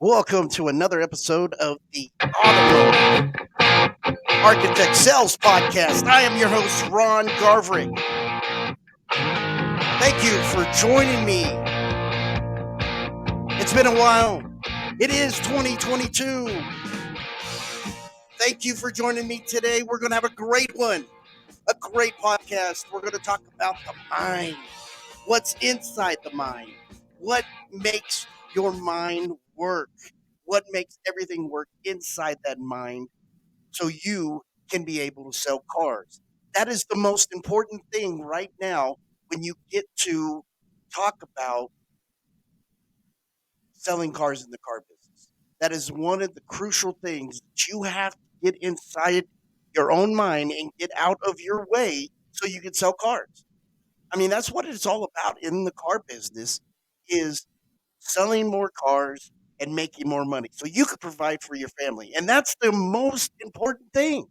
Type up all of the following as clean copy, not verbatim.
Welcome to another episode of the Automotive Architect Sales Podcast. I am your host, Ron Garverick. Thank you for joining me. It's been a while. It is 2022. Thank you for joining me today. We're going to have a great one, a great podcast. We're going to talk about the mind, what's inside the mind, what makes your mind work, what makes everything work inside that mind so you can be able to sell cars. That is the most important thing right now when you get to talk about selling cars in the car business. That is one of the crucial things that you have to get inside your own mind and get out of your way so you can sell cars. I mean, that's what it's all about in the car business is selling more cars and making more money so you could provide for your family. And that's the most important thing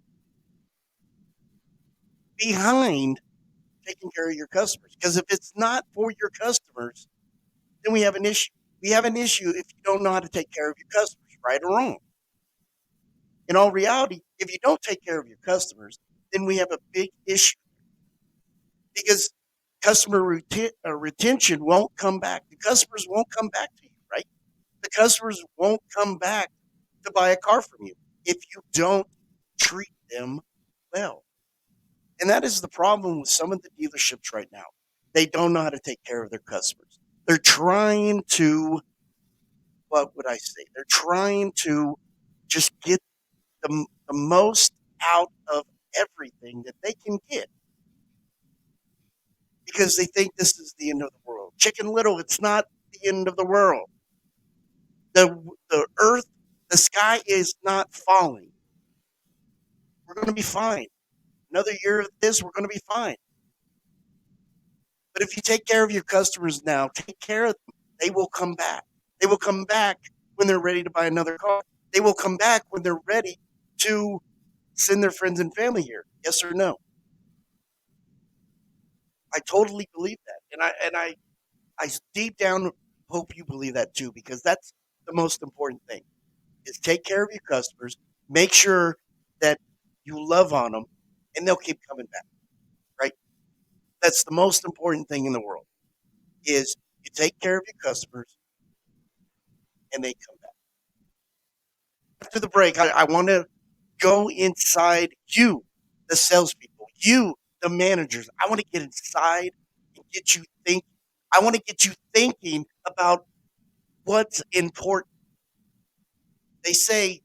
behind taking care of your customers. Because if it's not for your customers, then we have an issue. We have an issue if you don't know how to take care of your customers, right or wrong. In all reality, if you don't take care of your customers, then we have a big issue because retention won't come back. The customers won't come back to you, right? The customers won't come back to buy a car from you if you don't treat them well. And that is the problem with some of the dealerships right now. They don't know how to take care of their customers. They're trying to, what would I say? They're trying to just get the most out of everything that they can get because they think this is the end of the world. Chicken Little, it's not the end of the world. The earth, the sky is not falling. We're going to be fine. Another year of this, we're going to be fine. But if you take care of your customers now, take care of them, they will come back. They will come back when they're ready to buy another car. They will come back when they're ready to send their friends and family here. Yes or no? I totally believe that. And I deep down hope you believe that too, because that's the most important thing is take care of your customers, make sure that you love on them, and they'll keep coming back, right? That's the most important thing in the world is you take care of your customers and they come back. After the break, I want to go inside you, the salespeople, you, the managers. I want to get inside and get you thinking. I want to get you thinking about what's important. They say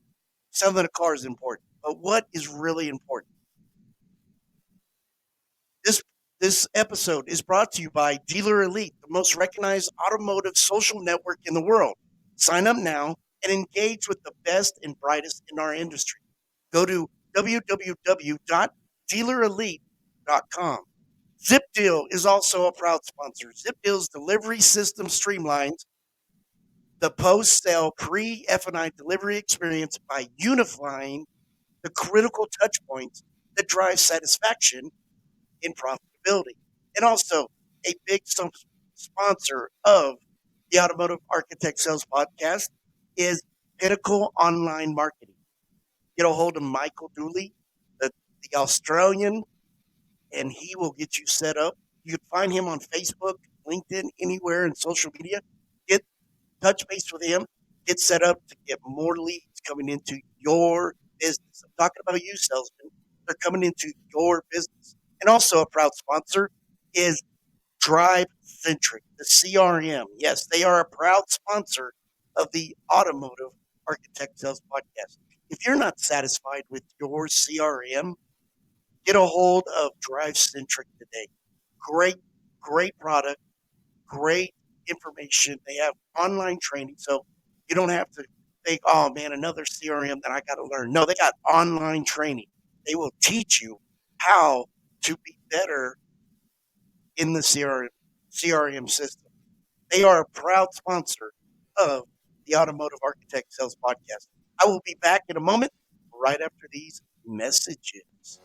selling a car is important, but what is really important? This this episode is brought to you by Dealer Elite, the most recognized automotive social network in the world. Sign up now and engage with the best and brightest in our industry. Go to www.dealerelite.com. ZipDeal is also a proud sponsor. ZipDeal's delivery system streamlines the post-sale pre-F&I delivery experience by unifying the critical touch points that drive satisfaction in profitability. And also a big sponsor of the Automotive Architect Sales Podcast is Pinnacle Online Marketing. Get a hold of Michael Dooley, the Australian, and he will get you set up. You can find him on Facebook, LinkedIn, anywhere in social media. Get touch base with him, get set up to get more leads coming into your business. I'm talking about you, salesmen. They're coming into your business. And also a proud sponsor is Drive Centric, the CRM. Yes, they are a proud sponsor of the Automotive Architect Sales Podcast. If you're not satisfied with your CRM, get a hold of Drive Centric today. Great, great product, great information. They have online training, so you don't have to think, oh man, another CRM that I got to learn. No, they got online training. They will teach you how to be better in the CRM system. They are a proud sponsor of the Automotive Architect Sales Podcast. I will be back in a moment right after these messages.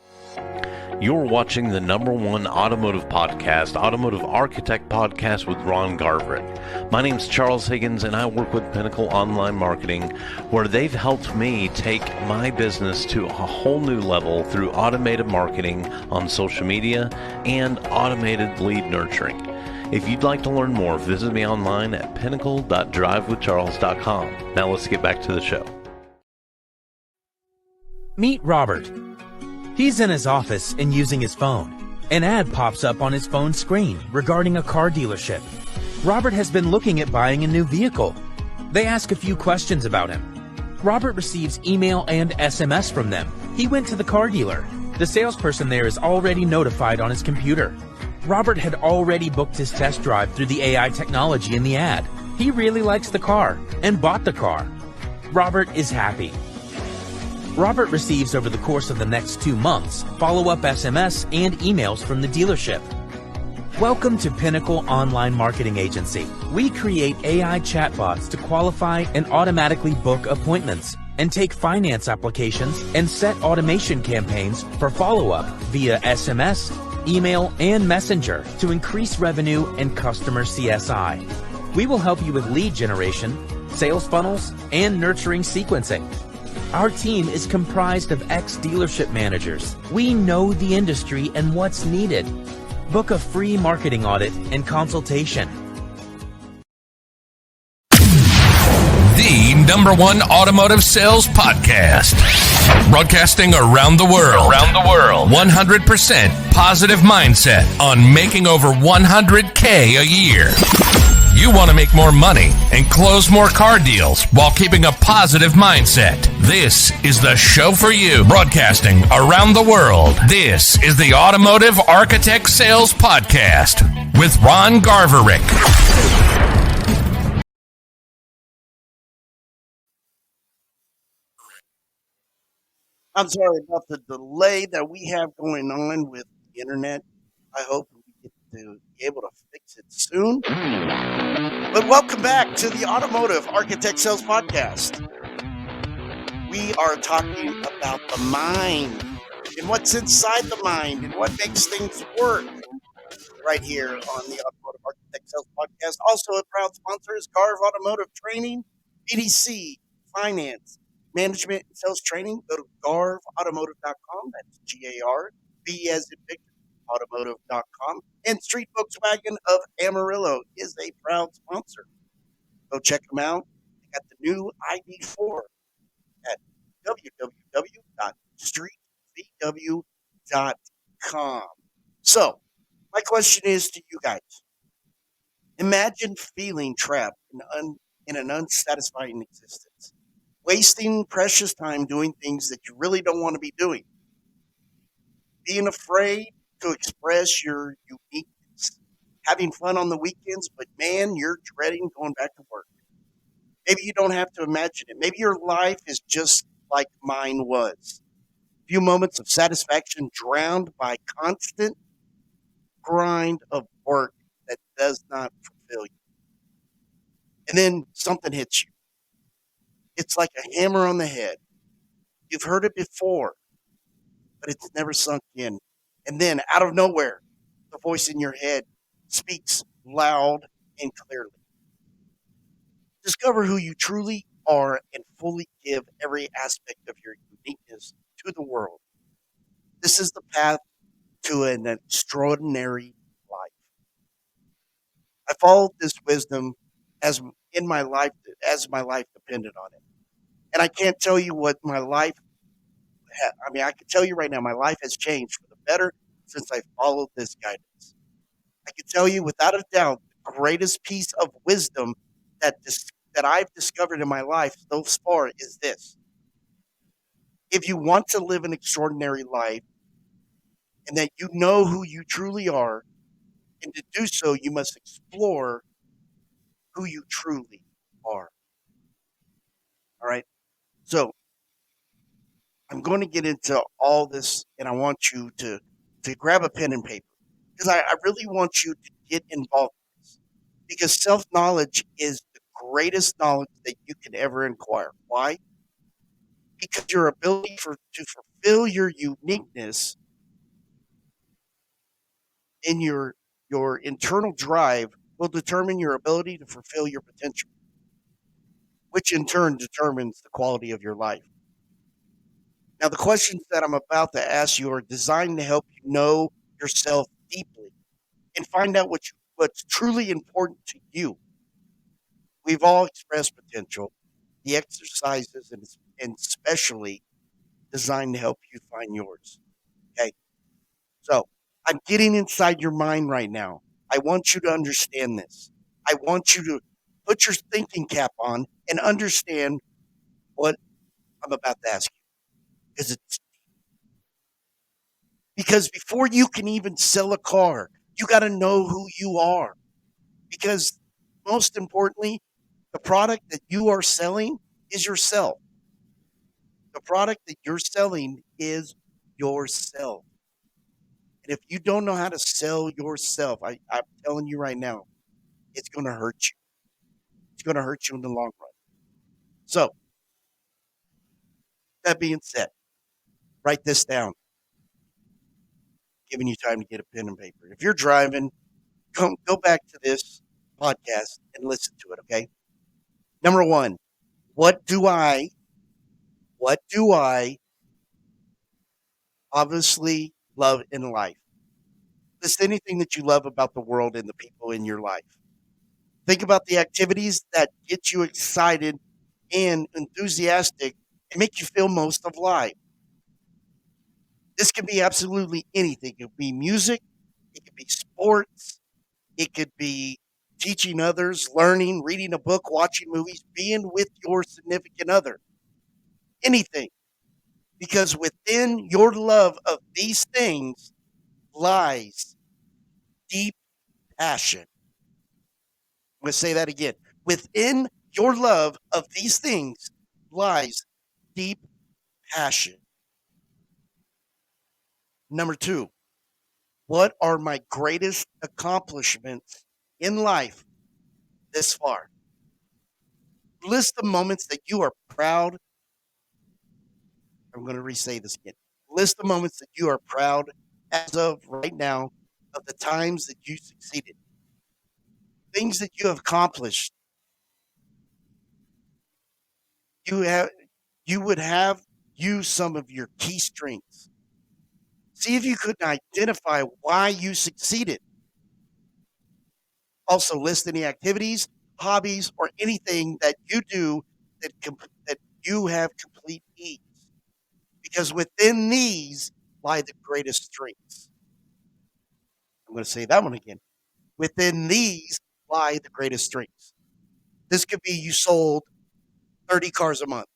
You're watching the #1 automotive podcast, Automotive Architect Podcast with Ron Garverick. My name's Charles Higgins, and I work with Pinnacle Online Marketing, where they've helped me take my business to a whole new level through automated marketing on social media and automated lead nurturing. If you'd like to learn more, visit me online at pinnacle.drivewithcharles.com. Now let's get back to the show. Meet Robert. He's in his office and using his phone. An ad pops up on his phone screen regarding a car dealership. Robert has been looking at buying a new vehicle. They ask a few questions about him. Robert receives email and SMS from them. He went to the car dealer. The salesperson there is already notified on his computer. Robert had already booked his test drive through the AI technology in the ad. He really likes the car and bought the car. Robert is happy. Robert receives over the course of the next 2 months follow-up SMS and emails from the dealership. Welcome to Pinnacle Online Marketing Agency. We create AI chatbots to qualify and automatically book appointments and take finance applications and set automation campaigns for follow-up via SMS, email, and messenger to increase revenue and customer CSI. We will help you with lead generation, sales funnels, and nurturing sequencing. Our team is comprised of ex-dealership managers. We know the industry and what's needed. Book a free marketing audit and consultation. The #1 automotive sales podcast. Broadcasting around the world. 100% positive mindset on making over $100K a year. You want to make more money and close more car deals while keeping a positive mindset. This is the show for you. Broadcasting around the world. This is the Automotive Architect Sales Podcast with Ron Garverick. I'm sorry about the delay that we have going on with the internet. I hope we get to be able to fix it soon. But welcome back to the Automotive Architect Sales Podcast. We are talking about the mind and what's inside the mind and what makes things work right here on the Automotive Architect Sales Podcast. Also, a proud sponsor is Garv Automotive Training, BDC, Finance, Management, and Sales Training. Go to garvautomotive.com. That's GARV as in Victor, automotive.com. And Street Volkswagen of Amarillo is a proud sponsor. Go check them out. They got the new ID4 at www.streetvw.com. So, my question is to you guys. Imagine feeling trapped in an unsatisfying existence, wasting precious time doing things that you really don't want to be doing, being afraid to express your uniqueness, having fun on the weekends, but man, you're dreading going back to work. Maybe you don't have to imagine it. Maybe your life is just like mine was. A few moments of satisfaction drowned by constant grind of work that does not fulfill you. And then something hits you. It's like a hammer on the head. You've heard it before, but it's never sunk in. And then out of nowhere, the voice in your head speaks loud and clearly. Discover who you truly are and fully give every aspect of your uniqueness to the world. This is the path to an extraordinary life. I followed this wisdom as my life depended on it. And I can't tell you what my life I can tell you right now, my life has changed for the better since I followed this guidance. I can tell you without a doubt, the greatest piece of wisdom that I've discovered in my life so far is this. If you want to live an extraordinary life and that you know who you truly are, and to do so, you must explore who you truly are. All right. So I'm going to get into all this, and I want you to grab a pen and paper because I really want you to get involved in this because self-knowledge is the greatest knowledge that you can ever acquire. Why? because your ability to fulfill your uniqueness in your internal drive will determine your ability to fulfill your potential, which in turn determines the quality of your life. Now, the questions that I'm about to ask you are designed to help you know yourself deeply and find out what's truly important to you. We've all expressed potential. The exercises and especially designed to help you find yours. Okay. So I'm getting inside your mind right now. I want you to understand this. I want you to put your thinking cap on and understand what I'm about to ask you. Because before you can even sell a car, you got to know who you are. Because most importantly, the product that you are selling is yourself. The product that you're selling is yourself. And if you don't know how to sell yourself, I'm telling you right now, it's going to hurt you. It's going to hurt you in the long run. So, that being said, write this down, giving you time to get a pen and paper. If you're driving, go back to this podcast and listen to it, okay? Number one, what do I obviously love in life? List anything that you love about the world and the people in your life. Think about the activities that get you excited and enthusiastic and make you feel most of life. This could be absolutely anything. It could be music, it could be sports, it could be teaching others, learning, reading a book, watching movies, being with your significant other. Anything. Because within your love of these things lies deep passion. I'm going to say that again. Within your love of these things lies deep passion. Number two, what are my greatest accomplishments in life this far? List the moments that you are proud. I'm going to re-say this again. List the moments that you are proud as of right now of the times that you succeeded. Things that you have accomplished. You would have used some of your key strengths. See if you could identify why you succeeded. Also, list any activities, hobbies, or anything that you do that you have complete ease. Because within these lie the greatest strengths. I'm going to say that one again. Within these lie the greatest strengths. This could be you sold 30 cars a month.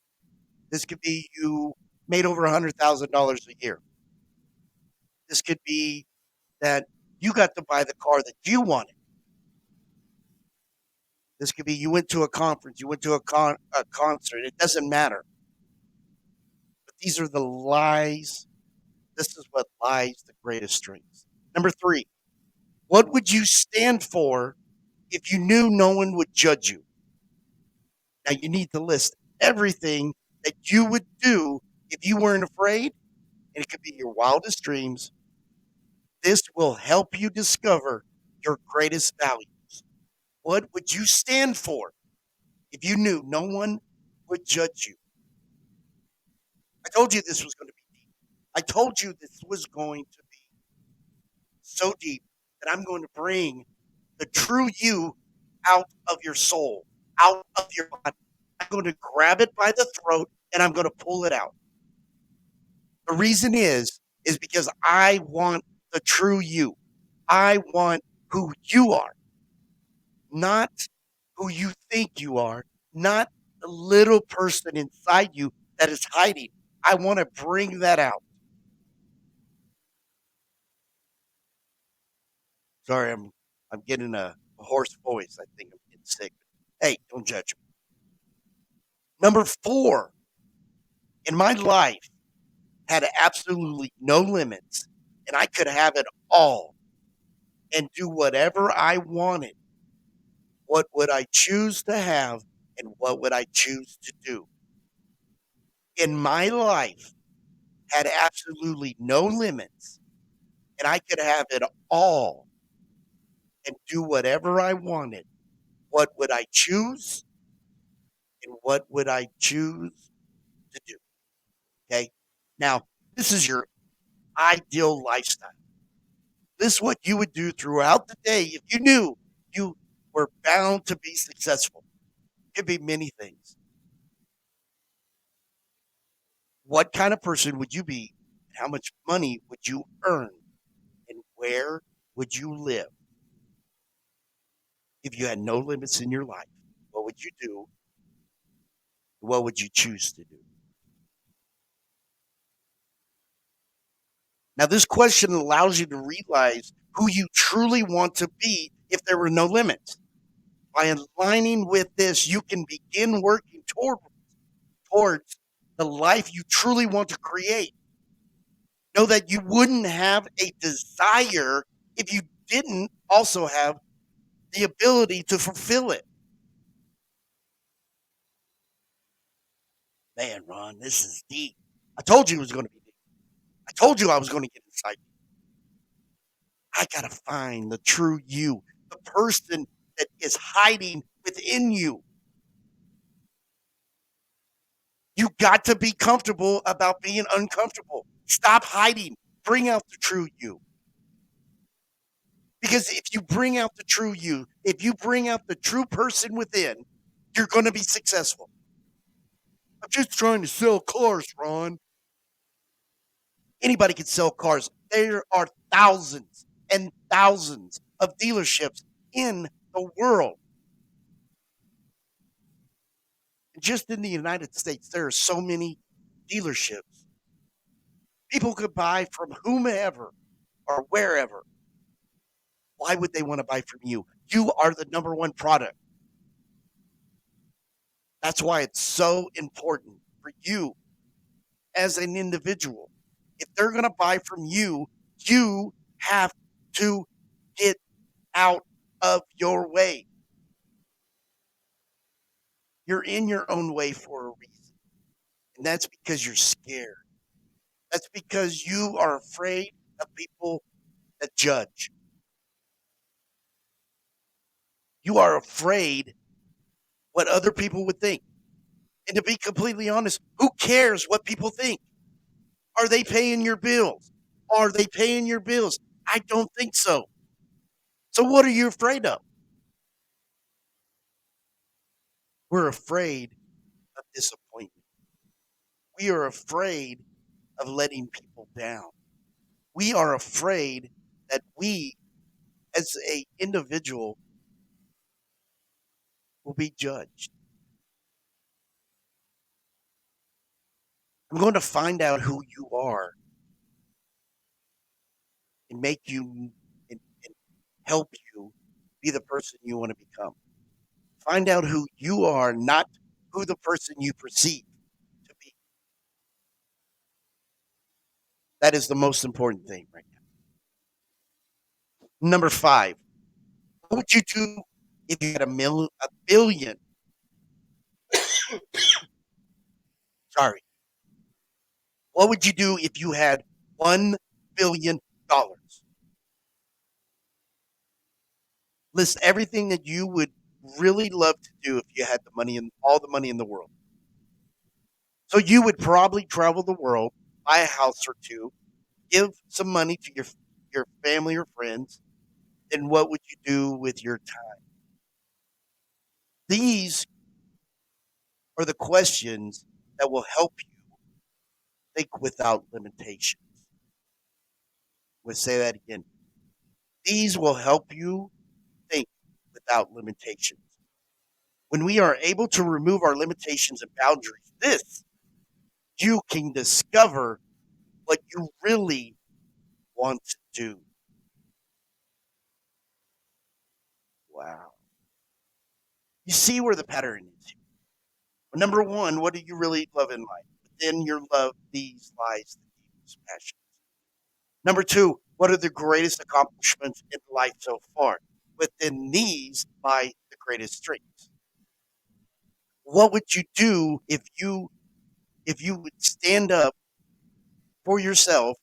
This could be you made over $100,000 a year. This could be that you got to buy the car that you wanted. This could be you went to a conference, you went to a concert. It doesn't matter. But these are the lies. This is what lies the greatest strengths. Number three, what would you stand for if you knew no one would judge you? Now you need to list everything that you would do if you weren't afraid, and it could be your wildest dreams. This will help you discover your greatest values. What would you stand for if you knew no one would judge you? I told you this was going to be deep. I told you this was going to be so deep that I'm going to bring the true you out of your soul, out of your body. I'm going to grab it by the throat and I'm going to pull it out. The reason is because I want the true you. I want who you are, not who you think you are, not the little person inside you that is hiding. I want to bring that out. Sorry, I'm getting a hoarse voice. I think I'm getting sick. Hey, don't judge me. Number four, in my life, had absolutely no limits, and I could have it all and do whatever I wanted. What would I choose to have, and what would I choose to do? in my life had absolutely no limits and I could have it all and do whatever I wanted, what would I choose? And what would I choose to do? Okay. Now, this is your ideal lifestyle. This is what you would do throughout the day if you knew you were bound to be successful. It could be many things. What kind of person would you be? How much money would you earn? And where would you live? If you had no limits in your life, what would you do? What would you choose to do? Now, this question allows you to realize who you truly want to be if there were no limits. By aligning with this, you can begin working towards the life you truly want to create. Know that you wouldn't have a desire if you didn't also have the ability to fulfill it. Man, Ron, this is deep. I told you it was going to be deep. I told you I was going to get inside. I got to find the true you, the person that is hiding within you. You got to be comfortable about being uncomfortable. Stop hiding. Bring out the true you. Because if you bring out the true you, if you bring out the true person within, you're going to be successful. I'm just trying to sell cars, Ron. Anybody can sell cars. There are thousands and thousands of dealerships in the world. Just in the United States, there are so many dealerships. People could buy from whomever or wherever. Why would they want to buy from you? You are the number one product. That's why it's so important for you as an individual. If they're going to buy from you, you have to get out of your way. You're in your own way for a reason. And that's because you're scared. That's because you are afraid of people that judge. You are afraid what other people would think. And to be completely honest, who cares what people think? Are they paying your bills? Are they paying your bills? I don't think so. So what are you afraid of? We're afraid of disappointment. We are afraid of letting people down. We are afraid that we, as an individual, will be judged. I'm going to find out who you are and make you and help you be the person you want to become. Find out who you are, not who the person you perceive to be. That is the most important thing right now. Number 5, what would you do if you had a billion? Sorry. What would you do if you had $1 billion? List everything that you would really love to do if you had the money and all the money in the world. So you would probably travel the world, buy a house or two, give some money to your family or friends. Then what would you do with your time? These are the questions that will help you think without limitations. We'll say that again. These will help you think without limitations. When we are able to remove our limitations and boundaries, you can discover what you really want to do. Wow. You see where the pattern is. Well, number 1, what do you really love in life? Within your love, these lies the deepest passions. Number 2, what are the greatest accomplishments in life so far? Within these lie the greatest strengths. What would you do if you if you would stand up for yourself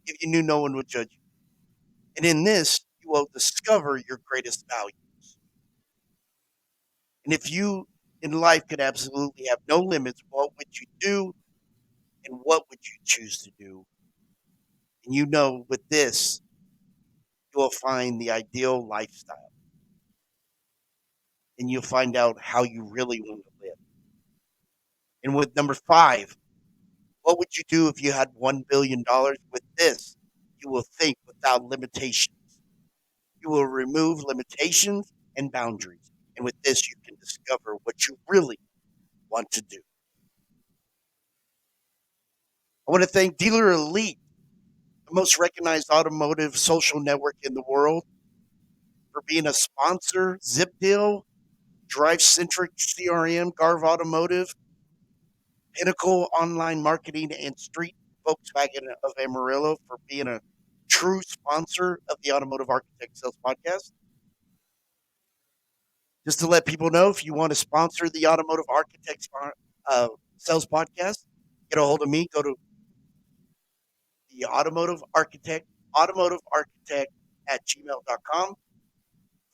if you knew no one would judge you. And in this, you will discover your greatest values. And if you in life could absolutely have no limits, what would you do and what would you choose to do? And you know, with this, you will find the ideal lifestyle and you'll find out how you really want to live. And with number 5, what would you do if you had $1 billion? With this, you will think without limitations. You will remove limitations and boundaries. And with this, you can discover what you really want to do. I want to thank Dealer Elite, the most recognized automotive social network in the world, for being a sponsor. ZipDeal, Drive Centric CRM, Garv Automotive, Pinnacle Online Marketing, and Street Volkswagen of Amarillo for being a true sponsor of the Automotive Architect Sales Podcast. Just to let people know, if you want to sponsor the Automotive Architect Sales Podcast, get a hold of me. Go to the Automotive Architect at gmail.com.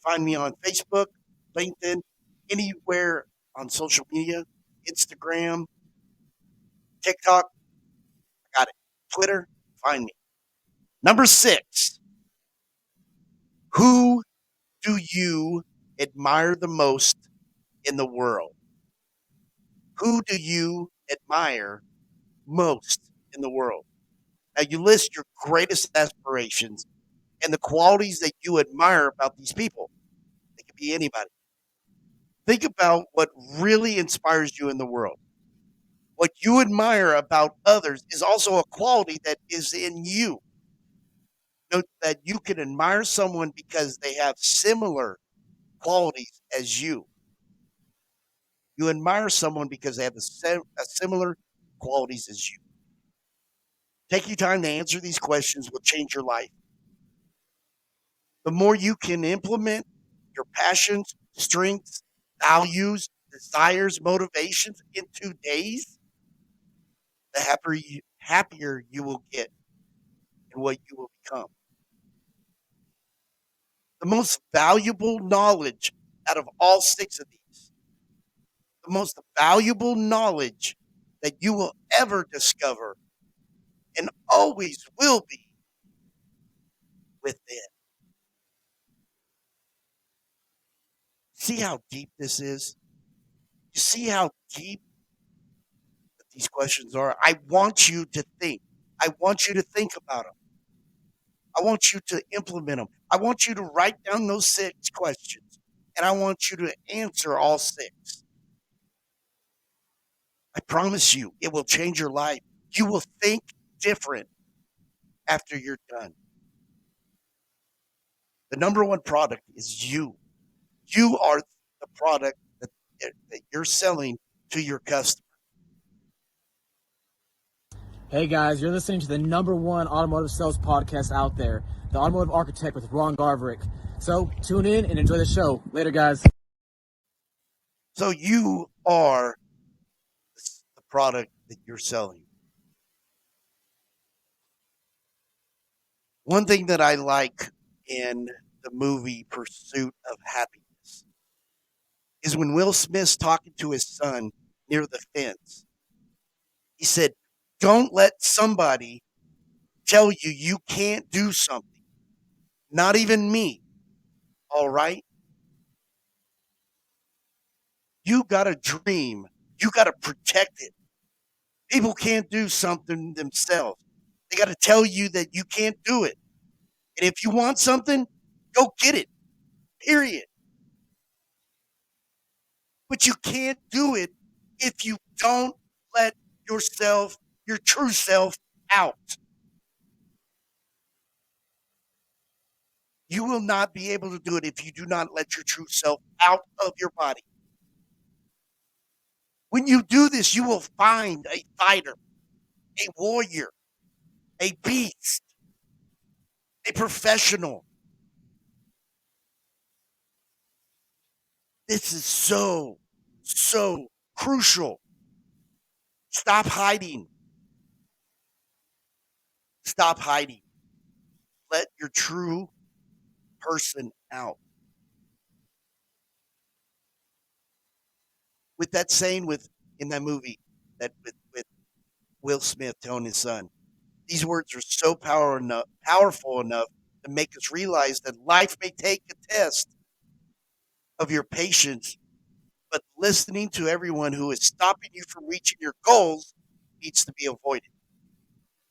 Find me on Facebook, LinkedIn, anywhere on social media, Instagram, TikTok. I got it. Twitter, find me. Number 6, who do you admire the most in the world? Who do you admire most in the world? Now, you list your greatest aspirations and the qualities that you admire about these people. It could be anybody. Think about what really inspires you in the world. What you admire about others is also a quality that is in you. Note that you can admire someone because they have similar qualities as you. You admire someone because they have similar qualities as you. Taking time to answer these questions will change your life. The more you can implement your passions, strengths, values, desires, motivations into days, the happier you will get and what you will become. The most valuable knowledge out of all 6 of these, the most valuable knowledge that you will ever discover and always will be within. See how deep this is? You see how deep these questions are? I want you to think. I want you to think about them. I want you to implement them. I want you to write down those 6 questions, and I want you to answer all 6. I promise you, it will change your life. You will think different after you're done. The number 1 product is you. You are the product that you're selling to your customer. Hey guys, you're listening to the number 1 automotive sales podcast out there, The Automotive Architect with Ron Garverick. So tune in and enjoy the show. Later, guys. So you are the product that you're selling. One thing that I like in the movie Pursuit of Happiness is when Will Smith's talking to his son near the fence. He said, don't let somebody tell you you can't do something. Not even me. All right? You got a dream. You got to protect it. People can't do something themselves. They got to tell you that you can't do it. And if you want something, go get it. Period. But you can't do it if you don't let yourself, your true self, out. You will not be able to do it if you do not let your true self out of your body. When you do this, you will find a fighter, a warrior, a beast, a professional. This is so crucial. Stop hiding. Stop hiding. Let your true person out. With that saying in that movie that with Will Smith telling his son, these words are so powerful enough to make us realize that life may take a test of your patience, but listening to everyone who is stopping you from reaching your goals needs to be avoided.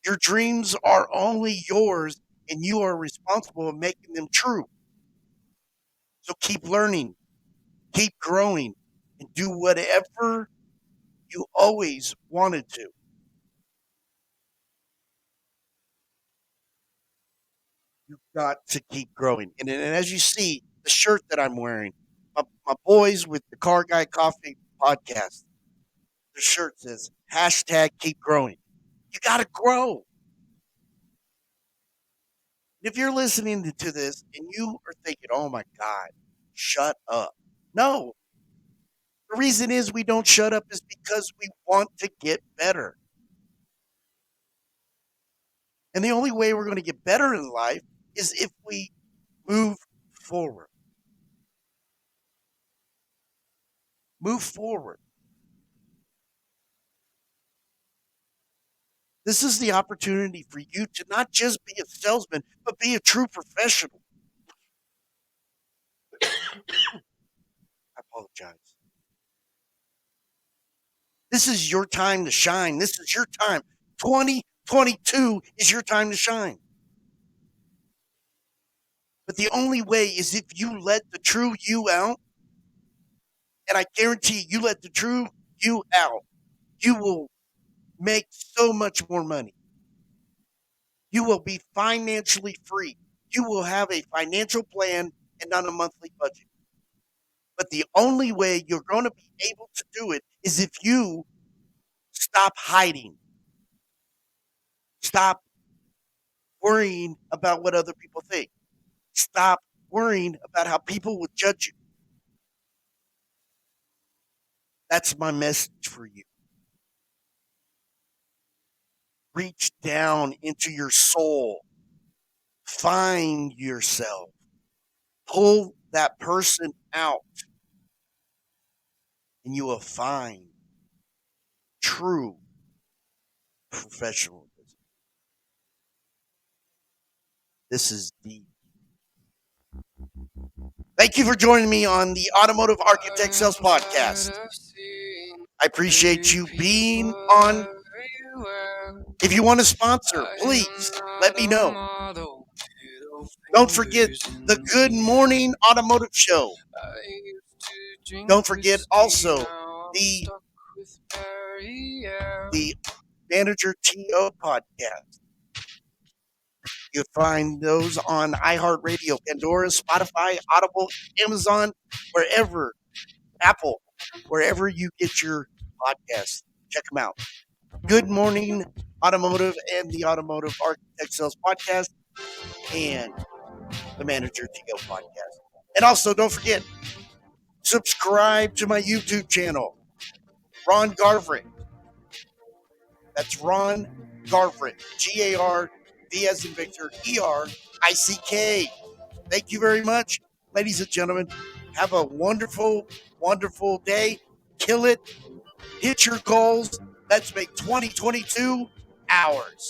Your dreams are only yours, and you are responsible for making them true. So keep learning, keep growing, and do whatever you always wanted to. You've got to keep growing. And as you see, the shirt that I'm wearing, my boys with the Car Guy Coffee podcast, the shirt says hashtag keep growing. You got to grow. If you're listening to this and you are thinking, oh my God, shut up. No. The reason is we don't shut up is because we want to get better. And the only way we're going to get better in life is if we move forward. Move forward. This is the opportunity for you to not just be a salesman, but be a true professional. I apologize. This is your time to shine. This is your time. 2022 is your time to shine. But the only way is if you let the true you out. And I guarantee you let the true you out, you will make so much more money. You will be financially free. You will have a financial plan and not a monthly budget. But the only way you're going to be able to do it is if you stop hiding. Stop worrying about what other people think. Stop worrying about how people will judge you. That's my message for you. Reach down into your soul. Find yourself. Pull that person out. And you will find true professionalism. This is deep. Thank you for joining me on the Automotive Architect Sales Podcast. I appreciate you being on. If you want to sponsor, please let me know. Don't forget the Good Morning Automotive Show. Don't forget also the Manager TO podcast. You find those on iHeartRadio, Pandora, Spotify, Audible, Amazon, wherever, Apple, wherever you get your podcasts. Check them out. Good Morning Automotive and the Automotive Architect Sales Podcast and the Manager TO podcast. And also, don't forget, subscribe to my YouTube channel, Ron Garvrick. That's Ron Garvrick, G-A-R-V as in Victor, E-R-I-C-K. Thank you very much, ladies and gentlemen. Have a wonderful, wonderful day. Kill it. Hit your goals. Let's make 2022 ours.